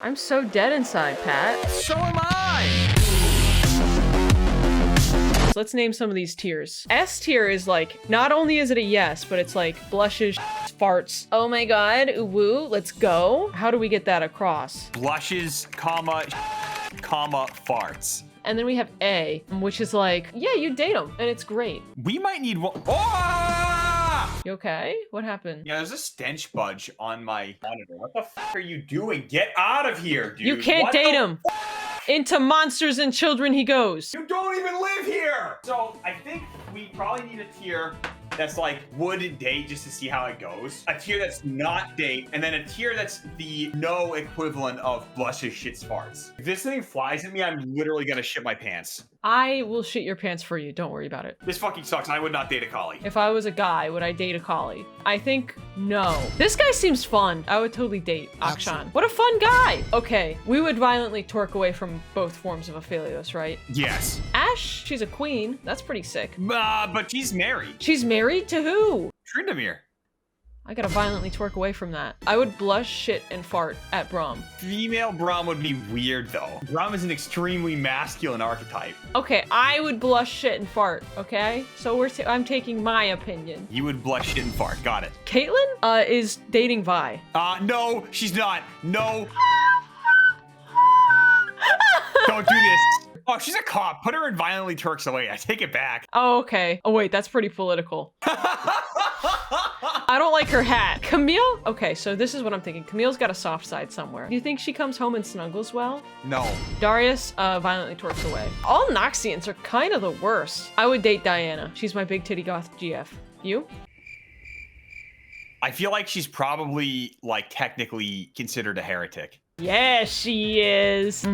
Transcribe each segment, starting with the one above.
I'm so dead inside, Pat. So am I! So let's name some of these tiers. S tier is like, not only is it a yes, but it's like blushes, farts. Oh my god, woo, let's go. How do we get that across? Blushes, comma, farts. And then we have A, which is like, yeah, you date him, and it's great. We might need one. Oh! You okay? What happened? Yeah, there's a stench budge on my monitor. What the f are you doing? Get out of here, dude. You can't What date the him. Into monsters and children he goes. You don't even live here! So I think we probably need a tier that's like would date just to see how it goes. A tier that's not date, and then a tier that's the no equivalent of blushes, shits, farts. If this thing flies at me, I'm literally gonna shit my pants. I will shit your pants for you. Don't worry about it. This fucking sucks. I would not date a collie. If I was a guy, would I date a collie? I think no. This guy seems fun. I would totally date Akshan. What a fun guy. Okay, we would violently torque away from both forms of Aphelios, right? Yes. Ash, she's a queen. That's pretty sick. But she's married. She's married to who? Tryndamere. I gotta violently twerk away from that. I would blush, shit, and fart at Braum. Female Braum would be weird, though. Braum is an extremely masculine archetype. Okay, I would blush, shit, and fart, okay? So I'm taking my opinion. You would blush, shit, and fart. Got it. Caitlyn is dating Vi. No, she's not. No. Don't do this. Oh, she's a cop. Put her in violently Turks away. I take it back. Oh, okay. Oh, wait, that's pretty political. I don't like her hat. Camille? Okay, so this is what I'm thinking. Camille's got a soft side somewhere. Do you think she comes home and snuggles well? No. Darius violently twerks away. All Noxians are kind of the worst. I would date Diana. She's my big titty goth GF. You? I feel like she's probably, like, technically considered a heretic. Yeah, she is.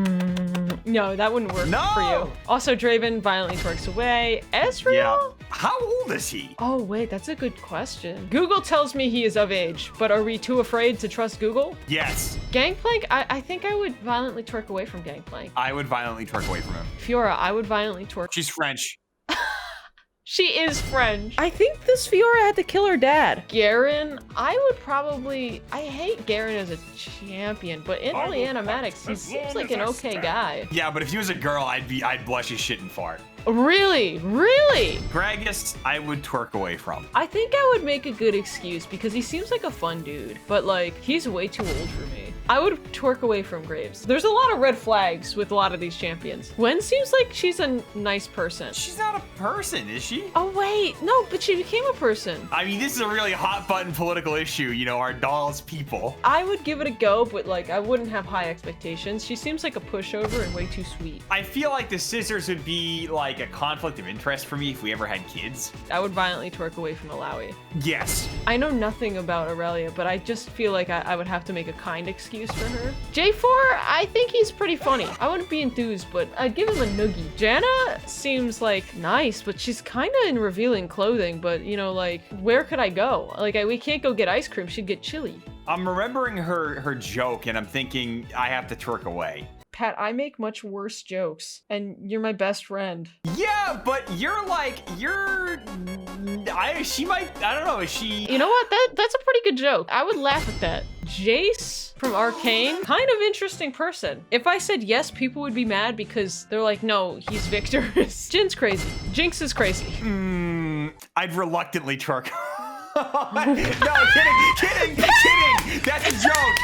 No, that wouldn't work for you. Also, Draven violently twerks away. Ezreal? Yeah. How old is he? Oh, wait, that's a good question. Google tells me he is of age, but are we too afraid to trust Google? Yes. Gangplank? I think I would violently twerk away from Gangplank. I would violently twerk away from him. Fiora, I would violently twerk. She's French. She is French. I think this Fiora had to kill her dad. Garen, I would probably... I hate Garen as a champion, but in early animatics, he seems like an okay guy. Yeah, but if he was a girl, I'd blush his shit and fart. Really? Really? Gragas, I would twerk away from. I think I would make a good excuse because he seems like a fun dude, but like, he's way too old for me. I would twerk away from Graves. There's a lot of red flags with a lot of these champions. Gwen seems like she's a nice person. She's not a person, is she? Oh wait, no, but she became a person. I mean, this is a really hot button political issue, you know, our dolls people. I would give it a go, but like, I wouldn't have high expectations. She seems like a pushover and way too sweet. I feel like the scissors would be like a conflict of interest for me if we ever had kids. I would violently twerk away from Alawi. Yes. I know nothing about Aurelia, but I just feel like I would have to make a kind excuse for her. J4, I think he's pretty funny. I wouldn't be enthused, but I'd give him a noogie. Janna seems like nice, but she's kind of in revealing clothing, but you know, like, where could I go? Like, we can't go get ice cream. She'd get chilly. I'm remembering her joke, and I'm thinking I have to twerk away. Pat, I make much worse jokes, and you're my best friend. Yeah, but you're like, she might, I don't know, is she? You know what? That's a pretty good joke. I would laugh at that. Jace from Arcane, kind of interesting person. If I said yes, people would be mad because they're like, no, he's Victor's. Jin's crazy. Jinx is crazy. I'd reluctantly twerk. No, kidding. That's a joke.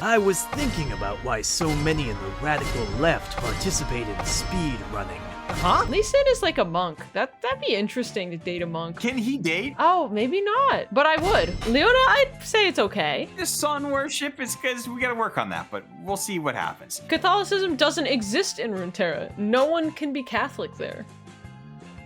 I was thinking about why so many in the radical left participate in speed running. Huh? Lee Sin is like a monk. That'd be interesting to date a monk. Can he date? Oh, maybe not. But I would. Leona, I'd say it's okay. The sun worship is because we gotta work on that, but we'll see what happens. Catholicism doesn't exist in Runeterra. No one can be Catholic there.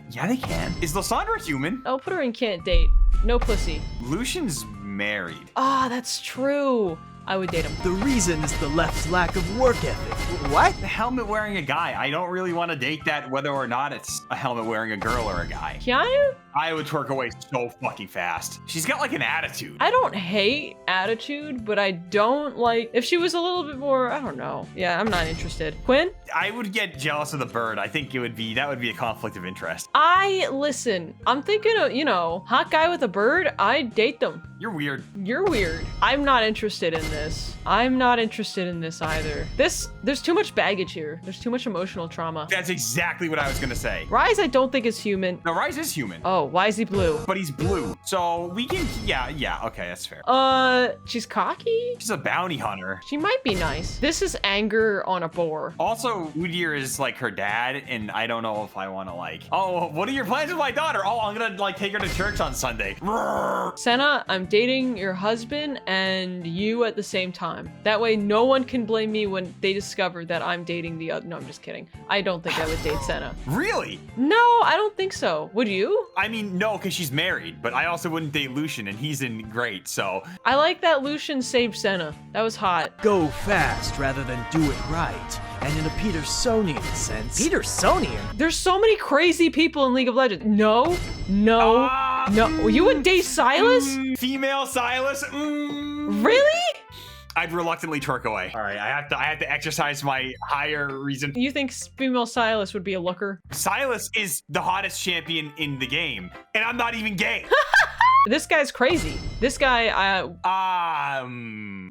Yeah, they can. Is Lysandra human? I'll put her in can't date. No pussy. Lucian's married. Ah, that's true. I would date him. The reason is the left's lack of work ethic. What? The helmet wearing a guy. I don't really want to date that whether or not it's a helmet wearing a girl or a guy. Keanu? I would twerk away so fucking fast. She's got like an attitude. I don't hate attitude, but I don't like if she was a little bit more, I don't know. Yeah, I'm not interested. Quinn? I would get jealous of the bird. I think that would be a conflict of interest. Listen, I'm thinking of, hot guy with a bird, I'd date them. You're weird. You're weird. I'm not interested in this. I'm not interested in this either. There's too much baggage here. There's too much emotional trauma. That's exactly what I was gonna say. Rise, I don't think is human. No, Rise is human. Oh, why is he blue? But he's blue. So we can, yeah, okay, that's fair. She's cocky? She's a bounty hunter. She might be nice. This is anger on a boar. Also, Udyr is like her dad, and I don't know if I want to like, oh, what are your plans with my daughter? Oh, I'm gonna like take her to church on Sunday. Senna, I'm dating your husband and you at the same time. That way no one can blame me when they discover that I'm dating the other. No, I'm just kidding. I don't think I would date Senna. Really? No, I don't think so. Would you? I mean, no, because she's married, but I also wouldn't date Lucian, and he's in great, so. I like that Lucian saved Senna. That was hot. Go fast rather than do it right. And in a Petersonian sense. Petersonian? There's so many crazy people in League of Legends. No. You would date Silas? Female Silas? Really? I'd reluctantly twerk away. All right, I have to exercise my higher reason. You think female Silas would be a looker? Silas is the hottest champion in the game, and I'm not even gay. This guy's crazy. This guy,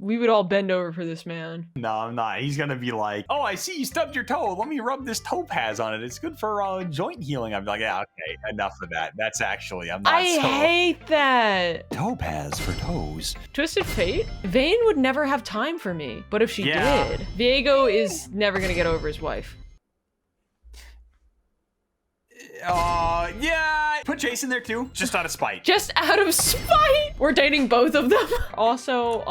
we would all bend over for this man. No, I'm not. He's gonna be like, oh, I see you stubbed your toe. Let me rub this topaz on it. It's good for joint healing. I'm like, yeah, okay, enough of that. That's actually, I'm not I hate that. Topaz for toes. Twisted Fate? Vayne would never have time for me, but if she did, Viego is never gonna get over his wife. Yeah. Put Jason there too, just out of spite. Just out of spite? We're dating both of them. Also,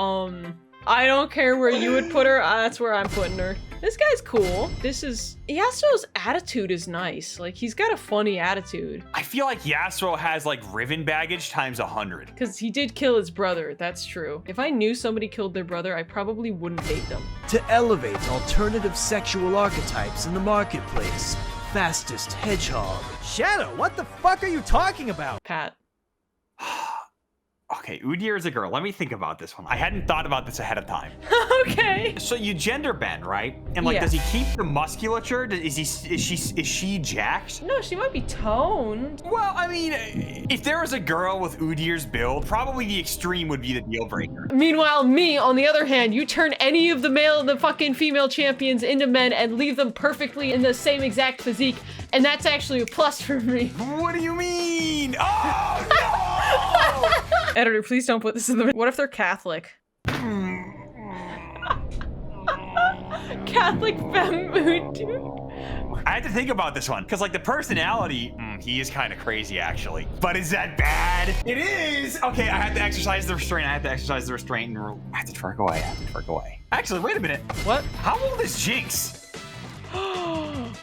I don't care where you would put her. That's where I'm putting her. This guy's cool. Yasuo's attitude is nice. Like, he's got a funny attitude. I feel like Yasuo has like Riven baggage times 100. Because he did kill his brother, that's true. If I knew somebody killed their brother, I probably wouldn't date them. To elevate alternative sexual archetypes in the marketplace. Fastest hedgehog. Shadow, what the fuck are you talking about? Pat. Okay, Udyr is a girl. Let me think about this one. I hadn't thought about this ahead of time. Okay. So you gender bend, right? And like, does he keep the musculature? Is she jacked? No, she might be toned. Well, I mean, if there was a girl with Udyr's build, probably the extreme would be the deal breaker. Meanwhile, me, on the other hand, you turn any of the fucking female champions into men and leave them perfectly in the same exact physique, and that's actually a plus for me. What do you mean? Oh, no! Editor, please don't put this in the... What if they're Catholic? Catholic femme mood, dude. I had to think about this one, because like the personality, he is kind of crazy actually. But is that bad? It is! Okay, I had to exercise the restraint. I have to twerk away. Actually, wait a minute. What? How old is Jinx?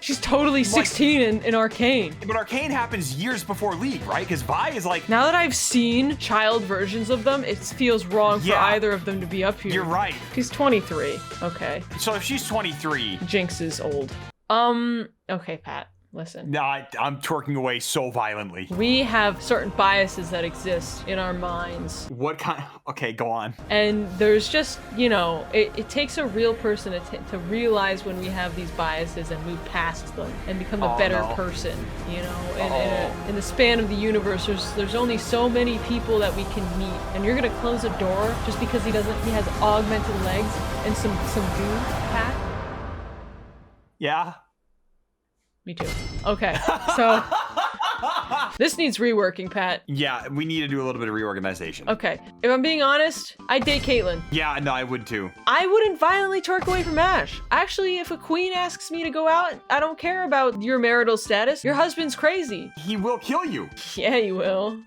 She's totally 16 in Arcane. But Arcane happens years before League, right? Because Vi is like... Now that I've seen child versions of them, it feels wrong for either of them to be up here. You're right. She's 23. Okay. So if she's 23... Jinx is old. Okay, Pat. Listen. No, I'm twerking away so violently. We have certain biases that exist in our minds. What kind? Okay, go on. And there's just, it takes a real person to realize when we have these biases and move past them and become a better person, In the span of the universe, there's only so many people that we can meet. And you're gonna close a door just because he has augmented legs and some goo, Pat? Yeah. Me too. Okay, so this needs reworking, Pat. Yeah, we need to do a little bit of reorganization. Okay, if I'm being honest, I'd date Caitlyn. Yeah, no, I would too. I wouldn't violently twerk away from Ashe. Actually, if a queen asks me to go out, I don't care about your marital status. Your husband's crazy. He will kill you. Yeah, he will.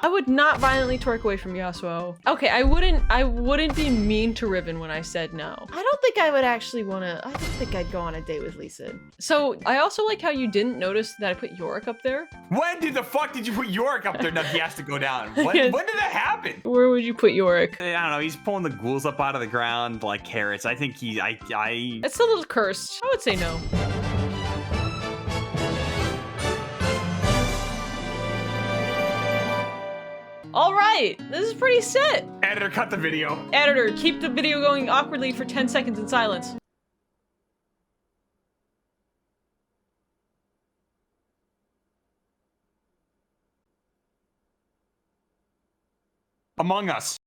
I would not violently twerk away from Yasuo. Okay, I wouldn't be mean to Riven when I said no. I don't think I would actually I don't think I'd go on a date with Lisa. So I also like how you didn't notice that I put Yorick up there. When did the fuck did you put Yorick up there? No, he has to go down. When did that happen? Where would you put Yorick? I don't know. He's pulling the ghouls up out of the ground like carrots. I think It's a little cursed. I would say no. right. This is pretty set. Editor, cut the video. Editor, keep the video going awkwardly for 10 seconds in silence. Among Us.